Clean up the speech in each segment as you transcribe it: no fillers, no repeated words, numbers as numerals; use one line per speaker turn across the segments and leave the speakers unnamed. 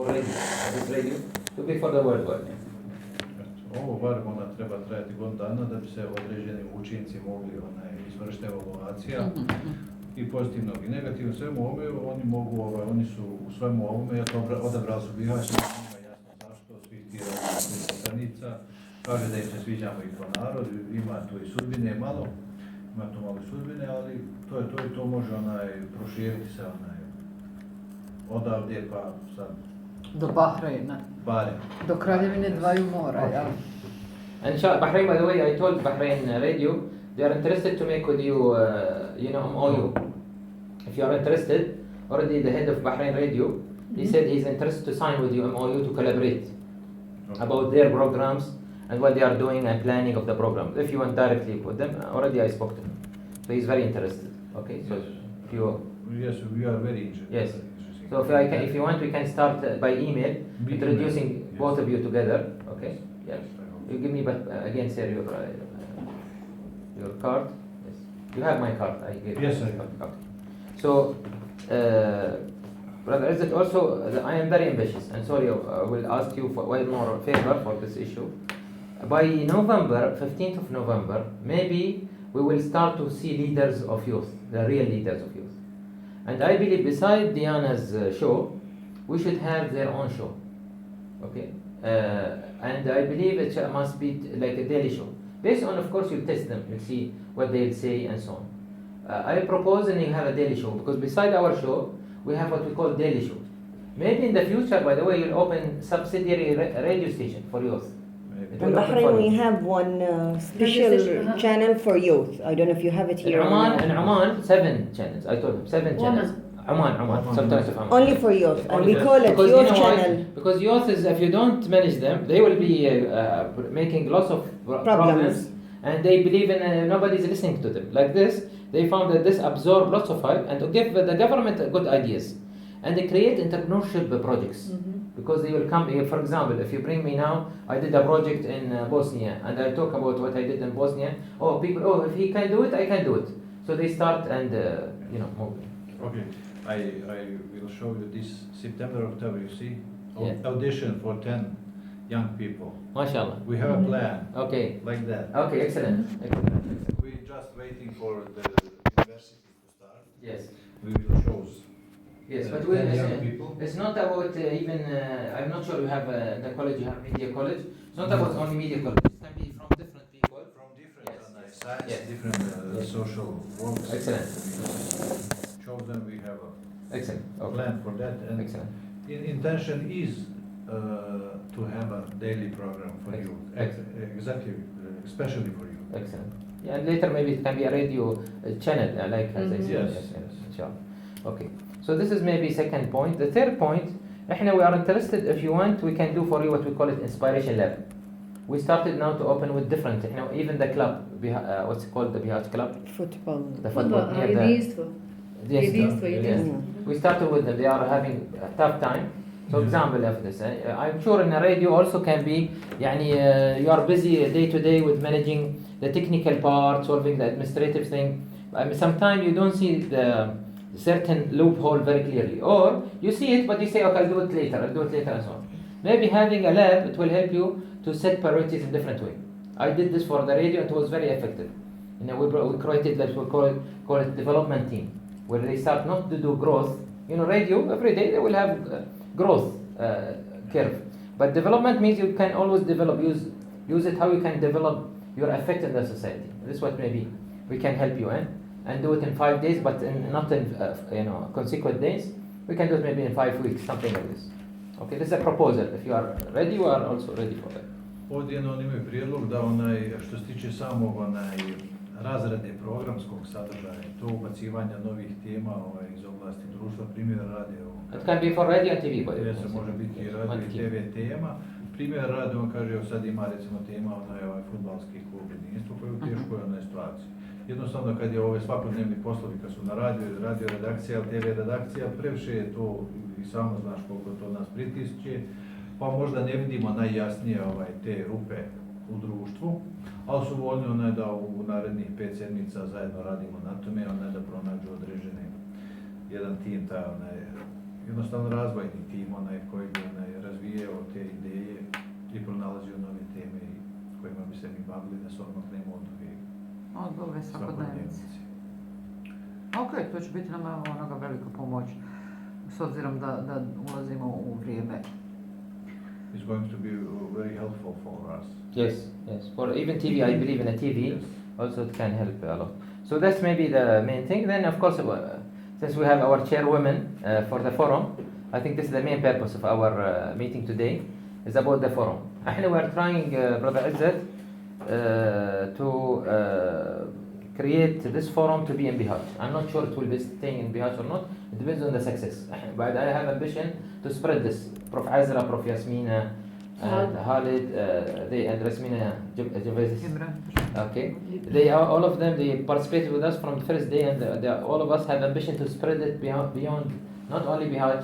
for radio, this radio to be for the world world.
Ovo bar onda treba trajati godinu dana da bi se određeni učinci mogli izvršiti evaluacija i pozitivnog i negativnog. Svemu ovome oni mogu, oni su u svemu ovome, odabrali su bihaći, njima jasno zašto, svih tih stranica, kaže da im se sviđamo i po narodu, ima tu i sudbine malo, ima tu malo sudbine, ali to je to i to može proširiti se odavde pa sad.
Do Bahreina. Do Kraljevine dvaju mora, ja.
And Bahrain, by the way, I told Bahrain Radio, they are interested to make with you, MOU. If you are interested, already the head of Bahrain Radio, he said he's interested to sign with you MOU to collaborate about their programs and what they are doing and planning of the program. If you went directly with them, already I spoke to him. So he's very interested. Okay, so if you...
Yes, we are very interested.
Yes. So if you want, we can start by email, introducing both of you together. Okay. Yes. You give me, but again, sir, your card. Yes. You have my card. I gave
yes,
you my card. So, Brother Izzat, also, I am very ambitious, and sorry, I will ask you for one more favor for this issue. By November, 15th of November, maybe we will start to see leaders of youth, the real leaders of youth. And I believe beside Diana's show, we should have their own show, okay? And I believe it must be like a daily show. Based on, of course, you test them, you see what they'll say and so on. I propose and you have a daily show, because beside our show, we have what we call daily show. Maybe in the future, by the way, you'll open subsidiary radio station for youth.
In Bahrain, we have one special channel for youth. I don't know if you have it here.
In Oman, 7 channels. I told him 7 channels. Oman. Sometimes of Oman.
Only for youth, and we call it youth channel.
Because youth is, if you don't manage them, they will be making lots of problems, and they believe in nobody's listening to them. Like this, they found that this absorbs lots of hype and to give the government good ideas, and they create entrepreneurship projects. Because they will come here. For example, if you bring me now, I did a project in Bosnia, and I talk about what I did in Bosnia. Oh, people, if he can do it, I can do it. So they start and moving.
Okay, I will show you this September, October. You see, audition for 10 young people.
MashaAllah.
We have a plan.
Okay.
Like that.
Okay, excellent.
We're just waiting for the university to start.
Yes.
We will show.
Yes, but it's not about even, I'm not sure you have the college, you have media college. It's not about only media college. It can be from different people.
From different science, different social works.
Excellent.
Show them we have
a
plan for that. And
excellent.
Intention is to have a daily program for you. Exactly, especially for you.
Excellent. Yeah, and later maybe it can be a radio channel, like as I said. Yes. Okay. So this is maybe second point. The third point, we are interested, if you want, we can do for you what we call it Inspiration Lab. We started now to open with different, even the club, what's it called, the Bihar Club?
Football.
The football. Yes. We started with them, they are having a tough time. For example of this, I'm sure in a radio also can be, you are busy day to day with managing the technical part, solving the administrative thing. Sometimes you don't see the certain loophole very clearly, or you see it but you say, okay, I'll do it later and so on. Maybe having a lab, it will help you to set priorities in different way. I did this for the radio, it was very effective. We created what we call it development team, where they start not to do growth. Radio, every day they will have growth curve. But development means you can always develop, use it how you can develop your effect in the society. This is what maybe we can help you in. And do it in 5 days, but not in consequent days. We can do it maybe in 5 weeks, something like this. Okay, this is a proposal. If you are ready, you are also ready for that.
Ovdje imaju prijedlog da što se tiče samog razrade programskog sadržaja, to ubacivanja novih tema iz oblasti društva, primjer radi
It can be for radio and TV.
Može biti radio i TV tema. Primjer radi, on kaže, sad ima recimo tema fudbalski klub jedinstvo koji je u teškoj situaciji. Jednostavno kad je ove svakodnevni poslovi kad su na radio redakcija, TV redakcija, previše je to i samo znaš koliko to nas pritišće, pa možda ne vidimo najjasnije te rupe u društvu, ali su voljni da u narednih 5 sedmica zajedno radimo na tome, da pronađu određeni jedan tim, jednostavno razvojni tim koji bi se mi bavili da se odmah nemo od
Ove svakodnevnice. Ok, to će biti nama onoga velika pomoć, s obzirom da ulazimo u vrijeme.
It's going to be very helpful for us.
Yes, yes. For even TV, I believe in a TV,
Yes.
also it can help a lot. So that's maybe the main thing. Then, of course, since we have our chairwoman for the forum, I think this is the main purpose of our meeting today, is about the forum. We are trying, Brother Izzat, to create this forum to be in Bihar. I'm not sure it will be staying in Bihar or not. It depends on the success. But I have ambition to spread this. Prof. Azra, Prof. Yasmina, and Khalid, they and Rasmina Javazis. Okay, they are, all of them. They participated with us from the first day, and all of us have ambition to spread it beyond not only Bihar,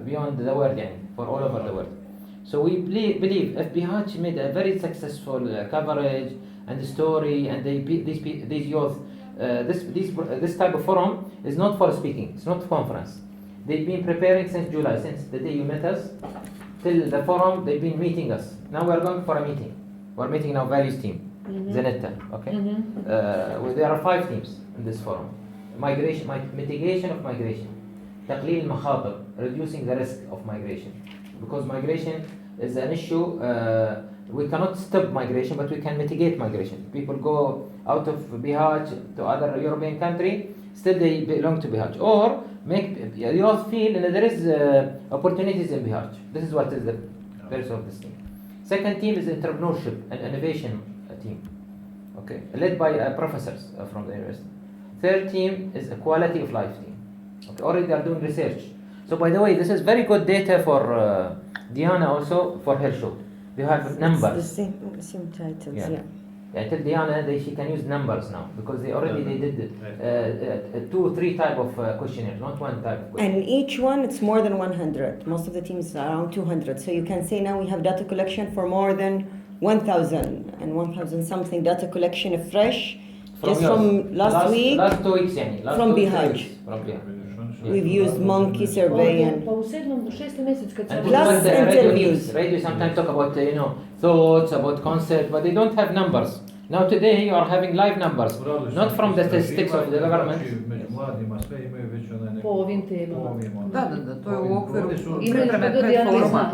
beyond the world, for all over the world. So we believe if Bihar made a very successful coverage and story, and these youth, this type of forum is not for speaking. It's not conference. They've been preparing since July, since the day you met us, till the forum. They've been meeting us. Now we're going for a meeting. We're meeting now values team, Zenetta. Okay. Well, there are 5 teams in this forum: migration, mitigation of migration, تقليل المخاطر, reducing the risk of migration, because migration is an issue. We cannot stop migration, but we can mitigate migration. People go out of Bihar to other European country, still they belong to Bihar. Or make youth feel that there is opportunities in Bihar. This is what is the purpose of this thing. Second team is entrepreneurship and innovation team, okay, led by professors from the university. Third team is a quality of life team. Okay, already they are doing research. So by the way, this is very good data for Diana also for her show. They have numbers.
The same titles, yeah.
I tell Diana she can use numbers now, because they did 2 or 3 type of questionnaires, not one type of questionnaire.
And each one, it's more than 100. Most of the teams are around 200. So you can say now we have data collection for more than 1,000 and 1,000 something data collection fresh, just from last week.
Last 2 weeks,
from Bihar. We've used monkey survey and
u 7. u 6. mjesecu kad sam
plus interviews.
Radio sometimes talk about thoughts, about concept, but they don't have numbers. Now today you are having live numbers, not from the statistics of the government.
Među mladima sve imaju već
po ovim temama.
Da,
to je u okviru
pripreme
pred foruma.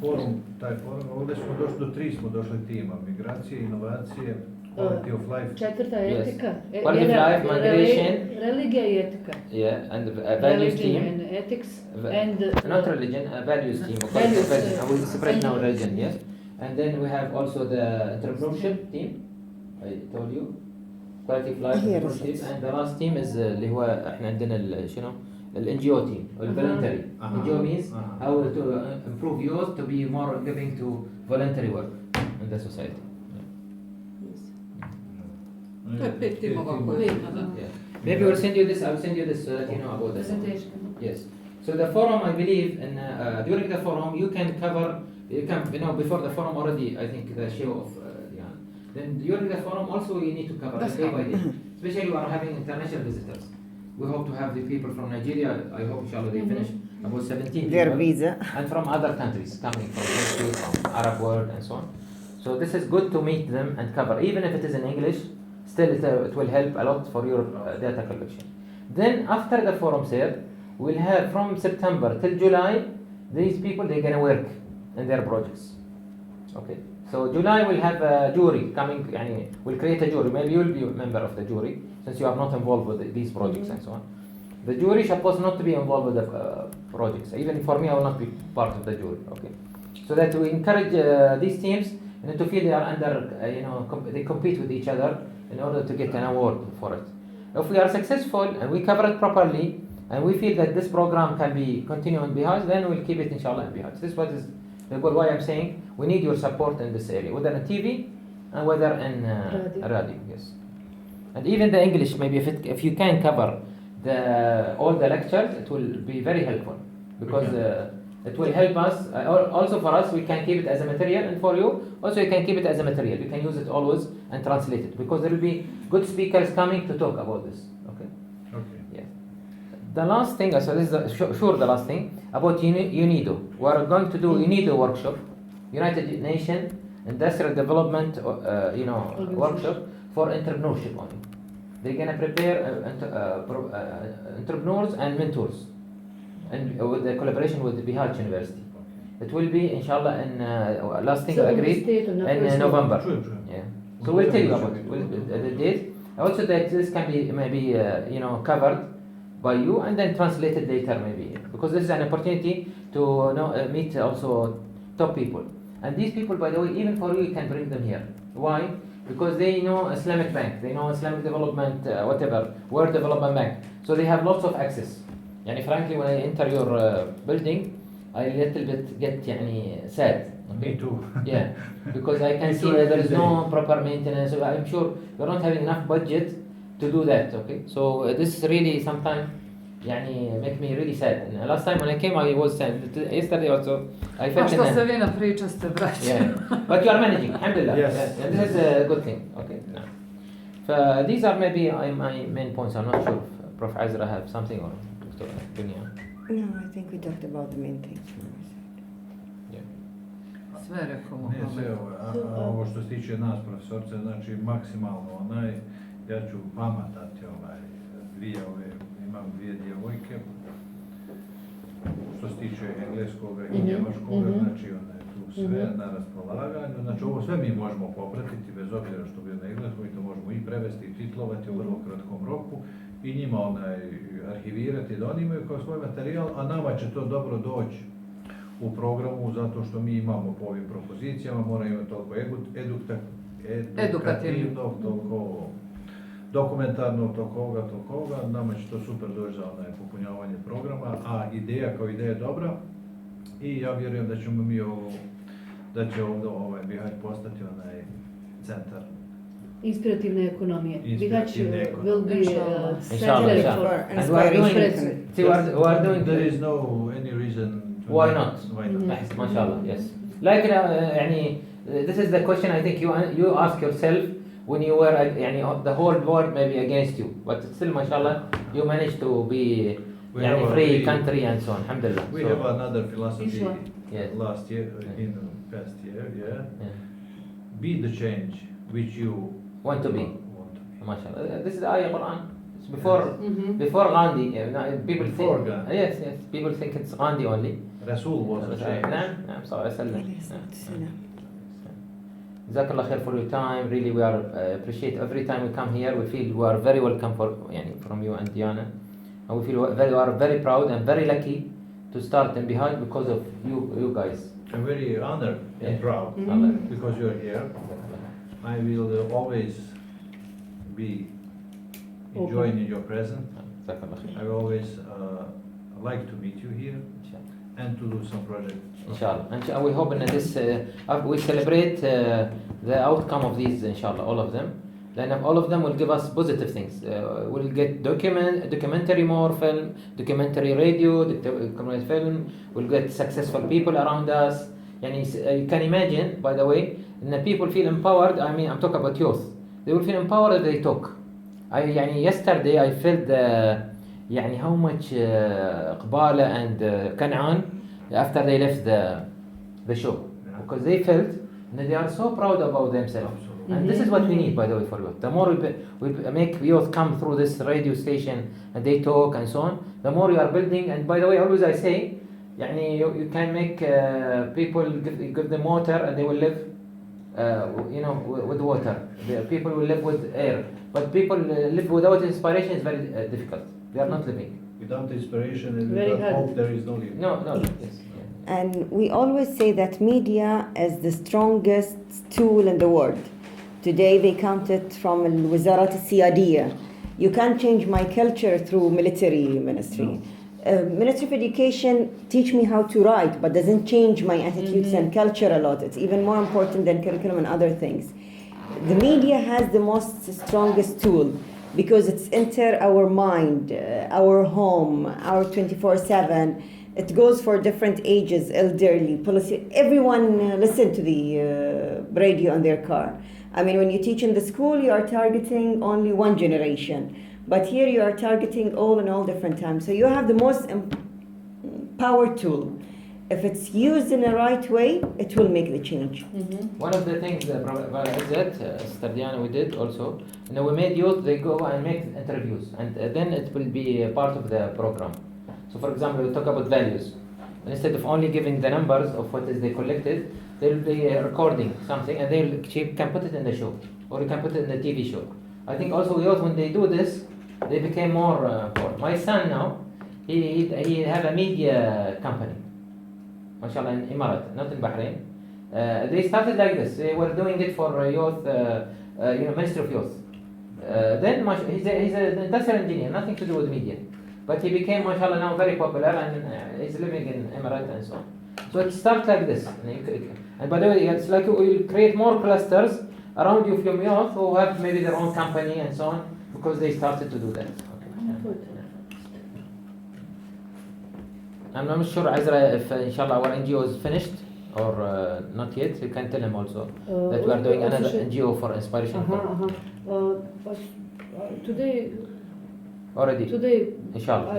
Forum, taj forum, ovdje smo došli do 3 smo došli tima: migracije, inovacije, quality of life.
4. etika.
Quality of life, migration.
Religija i etika.
Yeah, and values team.
Religion and ethics and
not religion, values team.
Values.
I will separate now religion, yes. And then we have also the entrepreneurship team. I told you. Quality of life, entrepreneurship, and the last team is اللي هو احنا عندنا شنو NGO team or voluntary. NGO means how to improve youth to be more giving to voluntary work in the society.
To je 5 timova koji su da.
Maybe we'll send you this. I'll send you this so that you know about this. Yes. So the forum, I believe, in during the forum you can cover. Before the forum already, I think the show of Diana. Then during the forum also you need to cover day by day. Especially we are having international visitors. We hope to have the people from Nigeria. I hope inshallah they finish about 17
Their
people.
visa.
And from other countries coming from Turkey, from Arab world and so on. So this is good to meet them and cover, even if it is in English. Still, it will help a lot for your data collection. Then after the forum said, we'll have from September till July, these people they're gonna work in their projects. Okay. So July we'll have a jury coming. We'll create a jury. Maybe you'll be a member of the jury since you are not involved with these projects and so on. The jury is supposed not to be involved with the projects. Even for me, I will not be part of the jury. Okay. So that we encourage these teams to feel they are under, they compete with each other in order to get an award for it. If we are successful and we cover it properly, and we feel that this program can be continued in Bihar, then we'll keep it inshallah in Bihar. This is what is the goal. Why I'm saying we need your support in this area, whether in TV and whether in radio. Yes. And even the English, maybe if you can cover all the lectures, it will be very helpful, because it will help us. Also for us, we can keep it as a material, and for you also you can keep it as a material. You can use it always and translate it, because there will be good speakers coming to talk about this. Okay. Yes. The last thing, so this is the last thing about UNIDO. We are going to do UNIDO workshop, United Nations industrial development, workshop for entrepreneurship only. They're gonna prepare entrepreneurs and mentors, and with the collaboration with the Bihar University. It will be, inshallah, in last thing agreed in November.
True.
Yeah. So we'll tell you about the date. Also, that this can be maybe covered by you and then translated later maybe, because this is an opportunity to meet also top people. And these people, by the way, even for you can bring them here. Why? Because they know Islamic Bank, they know Islamic Development, World Development Bank. So they have lots of access. Yani frankly, when I enter your building, I little bit get sad.
Me too.
Yeah, because I can see that there is no proper maintenance. So I'm sure you're not having enough budget to do that. Okay, so this is really sometimes make me really sad. And last time when I came, I was sad. Yesterday also, I
A
felt
što se vi na priča ste, braći?
yeah, but you are managing, alhamdulillah.
Yes.
Yeah, and this is a good thing. Okay, now. These are maybe my main points. I'm not sure if Prof. Azra have something or Dr. Dunya.
No, I think we talked about the main things.
Sve rekao
Ne,
Mohamed.
sve ovo što se tiče nas profesorce, znači maksimalno ja ću vama dati imam dvije djevojke, što se tiče engleskog i njemačkog, znači ona je tu sve na raspolaganju, znači ovo sve mi možemo popratiti, bez obzira što bi na engleskom, i to možemo i prevesti i titlovati u vrlo kratkom roku, i njima arhivirati da oni imaju kao svoj materijal, a nama će to dobro doći u programu, zato što mi imamo po ovim propozicijama, mora imati toliko edukativnog, toliko dokumentarnog, toliko ovoga, nama će to super doći za popunjavanje programa, a ideja kao ideja je dobra i ja vjerujem da ćemo da će ovdje Bihać postati centar
inspirativne ekonomije. Bihać will be
Inshallah.
center for
And we are doing
there is no any reason to
why not?
Why not?
MashaAllah, yes. Like this is the question I think you ask yourself when you were the whole world maybe against you, but still, mashallah, you managed to be free country and so on. Alhamdulillah.
We have another philosophy
Yes.
last year, in the past year, be the change which you
Want to be.
Want to be.
MashaAllah. This is the ayah Quran. It's before Gandhi. People
Before
think,
Gandhi.
yes, people think it's Gandhi only.
Rasul was the change.
نعم صلى الله عليه وسلم. Jazakallah khair for your time. Really, we are appreciate every time we come here. We feel we are very welcome from you and Diana, and we feel we are very proud and very lucky to start in Bihać because of you guys.
I'm very honored and proud because you're here. I will always be enjoying your presence.
Jazakallah khair.
I will always like to meet you here and to do some projects.
Inshallah. And we hope in this we celebrate the outcome of these, inshallah, all of them. Then all of them will give us positive things. We'll get documentary more film, documentary radio, documentary film. We'll get successful people around us. You can imagine, by the way, and people feel empowered. I mean, I'm talking about youth. They will feel empowered if they talk. Yesterday I felt how much Qbala and Kan'an after they left the show, because they felt that they are so proud about themselves.
Absolutely.
And this is what we need, by the way, for youth. The more we make youth come through this radio station and they talk and so on, the more you are building. And by the way, always I say, you can make people give them water and they will live with water. The people will live with air. But people live without inspiration is very difficult. They are not living.
Without inspiration and
Very
without
hard.
hope, there is no living.
No. Yes.
And we always say that media is the strongest tool in the world. Today they count it from Wizarat al-Siyadiyya. You can't change my culture through military ministry. Ministry of Education teach me how to write, but doesn't change my attitudes and culture a lot. It's even more important than curriculum and other things. The media has the most strongest tool because it's enter our mind, our home, our 24/7. It goes for different ages, elderly, policy. Everyone listen to the radio in their car. I mean, when you teach in the school, you are targeting only one generation. But here you are targeting all in all different times. So you have the most power tool. if it's used in the right way, it will make the change.
One of the things that Sister Diana, we did also, we made youth, they go and make interviews, and then it will be a part of the program. So for example, we talk about values. Instead of only giving the numbers of what is they collected, they'll be recording something, and you can put it in the show, or you can put it in the TV show. I think also youth, when they do this, they became more. My son now, he have a media company, mashallah, in Emirates, not in Bahrain. They started like this. They were doing it for youth, Ministry of Youth. Then he's an industrial engineer, nothing to do with media. But he became, mashallah, now very popular, and he's living in Emirates and so on. So it starts like this. And by the way, it's like we'll create more clusters around you from youth who have maybe their own company and so on, because they started to do that. I'm not sure, Azra, if inshallah our NGO is finished or not yet. You can tell him also that we are doing another NGO for inspiration.
But today,
already, inshallah.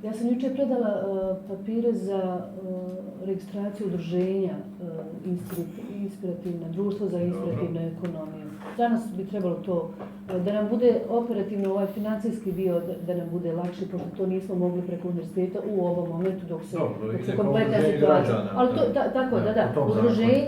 Ja sam jučer predala papire za registraciju udruženja inspirativne, društvo za inspirativnu ekonomiju. Danas bi trebalo to, da nam bude operativno ovaj financijski dio, da nam bude lakše, pošto to nismo mogli preko univerziteta u ovom momentu dok se kompletna situacija. Ali to, tako, da, udruženje